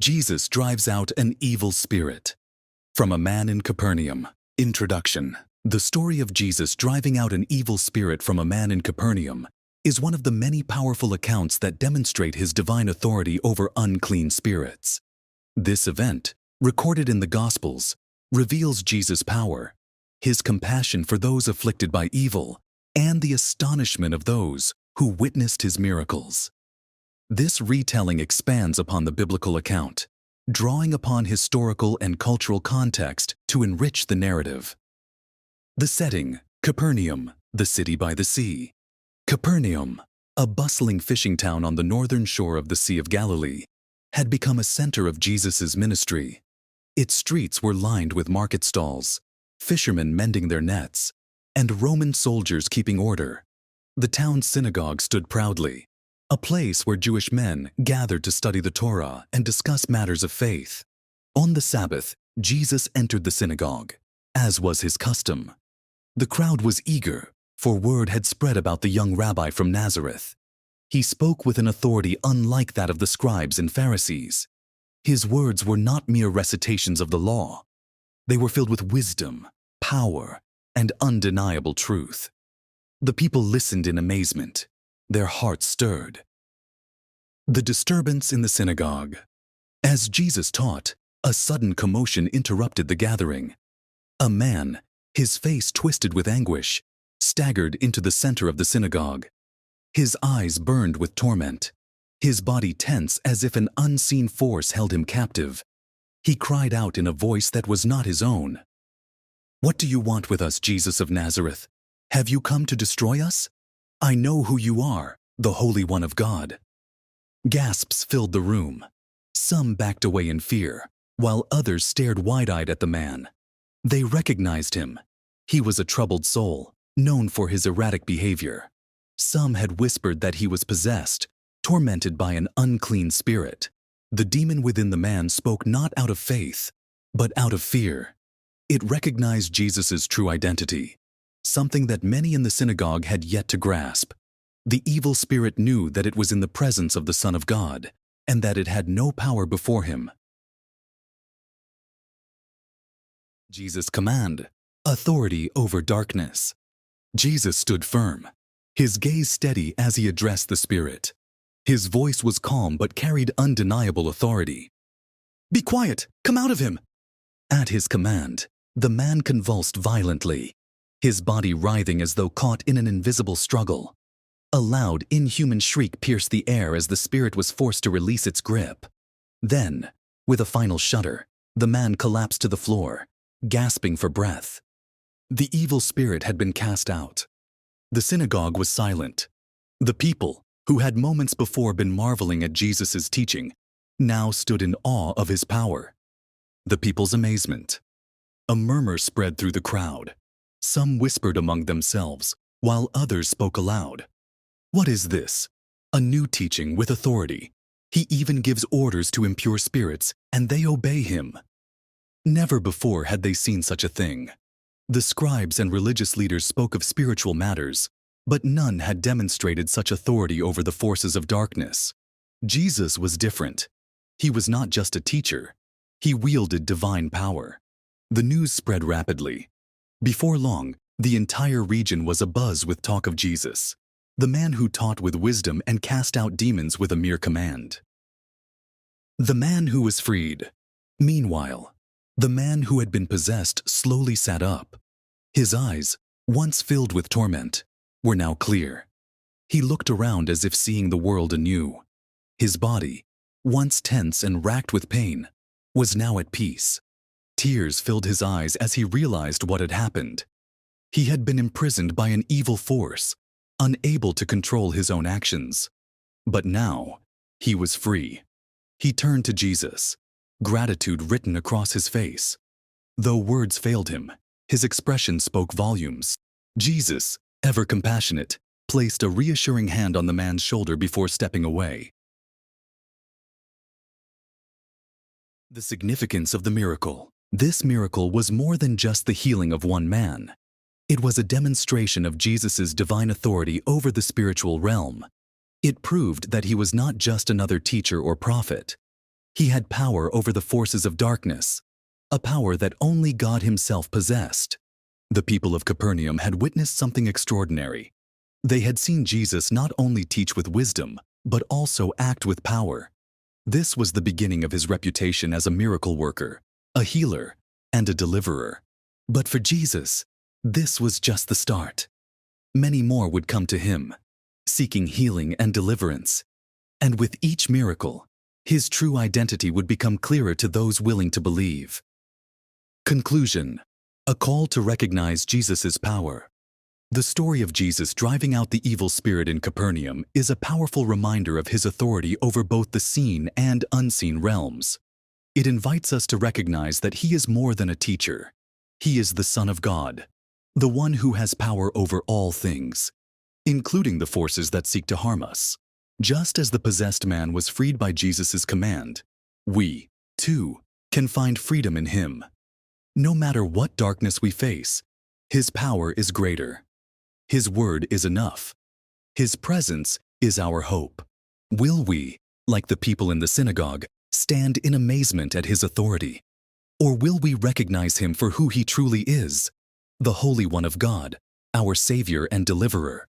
Jesus drives out an evil spirit. From a man in Capernaum. Introduction. The story of Jesus driving out an evil spirit from a man in Capernaum is one of the many powerful accounts that demonstrate his divine authority over unclean spirits. This event, recorded in the Gospels, reveals Jesus' power, his compassion for those afflicted by evil, and the astonishment of those who witnessed his miracles. This retelling expands upon the biblical account, drawing upon historical and cultural context to enrich the narrative. The setting: Capernaum, the city by the sea. Capernaum, a bustling fishing town on the northern shore of the Sea of Galilee, had become a center of Jesus' ministry. Its streets were lined with market stalls, fishermen mending their nets, and Roman soldiers keeping order. The town's synagogue stood proudly, a place where Jewish men gathered to study the Torah and discuss matters of faith. On the Sabbath, Jesus entered the synagogue, as was his custom. The crowd was eager, for word had spread about the young rabbi from Nazareth. He spoke with an authority unlike that of the scribes and Pharisees. His words were not mere recitations of the law. They were filled with wisdom, power, and undeniable truth. The people listened in amazement, their hearts stirred. The disturbance in the synagogue. As Jesus taught, a sudden commotion interrupted the gathering. A man, his face twisted with anguish, staggered into the center of the synagogue. His eyes burned with torment, his body tense as if an unseen force held him captive. He cried out in a voice that was not his own. "What do you want with us, Jesus of Nazareth? Have you come to destroy us? I know who you are, the Holy One of God." Gasps filled the room. Some backed away in fear, while others stared wide-eyed at the man. They recognized him. He was a troubled soul, known for his erratic behavior. Some had whispered that he was possessed, tormented by an unclean spirit. The demon within the man spoke not out of faith, but out of fear. It recognized Jesus' true identity, something that many in the synagogue had yet to grasp. The evil spirit knew that it was in the presence of the Son of God, and that it had no power before him. Jesus' command: authority over darkness. Jesus stood firm, his gaze steady as he addressed the spirit. His voice was calm but carried undeniable authority. "Be quiet! Come out of him!" At his command, the man convulsed violently, his body writhing as though caught in an invisible struggle. A loud, inhuman shriek pierced the air as the spirit was forced to release its grip. Then, with a final shudder, the man collapsed to the floor, gasping for breath. The evil spirit had been cast out. The synagogue was silent. The people, who had moments before been marveling at Jesus' teaching, now stood in awe of his power. The people's amazement. A murmur spread through the crowd. Some whispered among themselves, while others spoke aloud. "What is this? A new teaching with authority. He even gives orders to impure spirits, and they obey him." Never before had they seen such a thing. The scribes and religious leaders spoke of spiritual matters, but none had demonstrated such authority over the forces of darkness. Jesus was different. He was not just a teacher. He wielded divine power. The news spread rapidly. Before long, the entire region was abuzz with talk of Jesus, the man who taught with wisdom and cast out demons with a mere command. The man who was freed. Meanwhile, the man who had been possessed slowly sat up. His eyes, once filled with torment, were now clear. He looked around as if seeing the world anew. His body, once tense and racked with pain, was now at peace. Tears filled his eyes as he realized what had happened. He had been imprisoned by an evil force, unable to control his own actions. But now, he was free. He turned to Jesus, gratitude written across his face. Though words failed him, his expression spoke volumes. Jesus, ever compassionate, placed a reassuring hand on the man's shoulder before stepping away. The significance of the miracle. This miracle was more than just the healing of one man. It was a demonstration of Jesus' divine authority over the spiritual realm. It proved that he was not just another teacher or prophet. He had power over the forces of darkness, a power that only God himself possessed. The people of Capernaum had witnessed something extraordinary. They had seen Jesus not only teach with wisdom, but also act with power. This was the beginning of his reputation as a miracle worker, a healer, and a deliverer. But for Jesus, this was just the start. Many more would come to him, seeking healing and deliverance. And with each miracle, his true identity would become clearer to those willing to believe. Conclusion: a call to recognize Jesus' power. The story of Jesus driving out the evil spirit in Capernaum is a powerful reminder of his authority over both the seen and unseen realms. It invites us to recognize that he is more than a teacher. He is the Son of God, the one who has power over all things, including the forces that seek to harm us. Just as the possessed man was freed by Jesus' command, we, too, can find freedom in him. No matter what darkness we face, his power is greater. His word is enough. His presence is our hope. Will we, like the people in the synagogue, stand in amazement at his authority? Or will we recognize him for who he truly is, the Holy One of God, our Savior and Deliverer?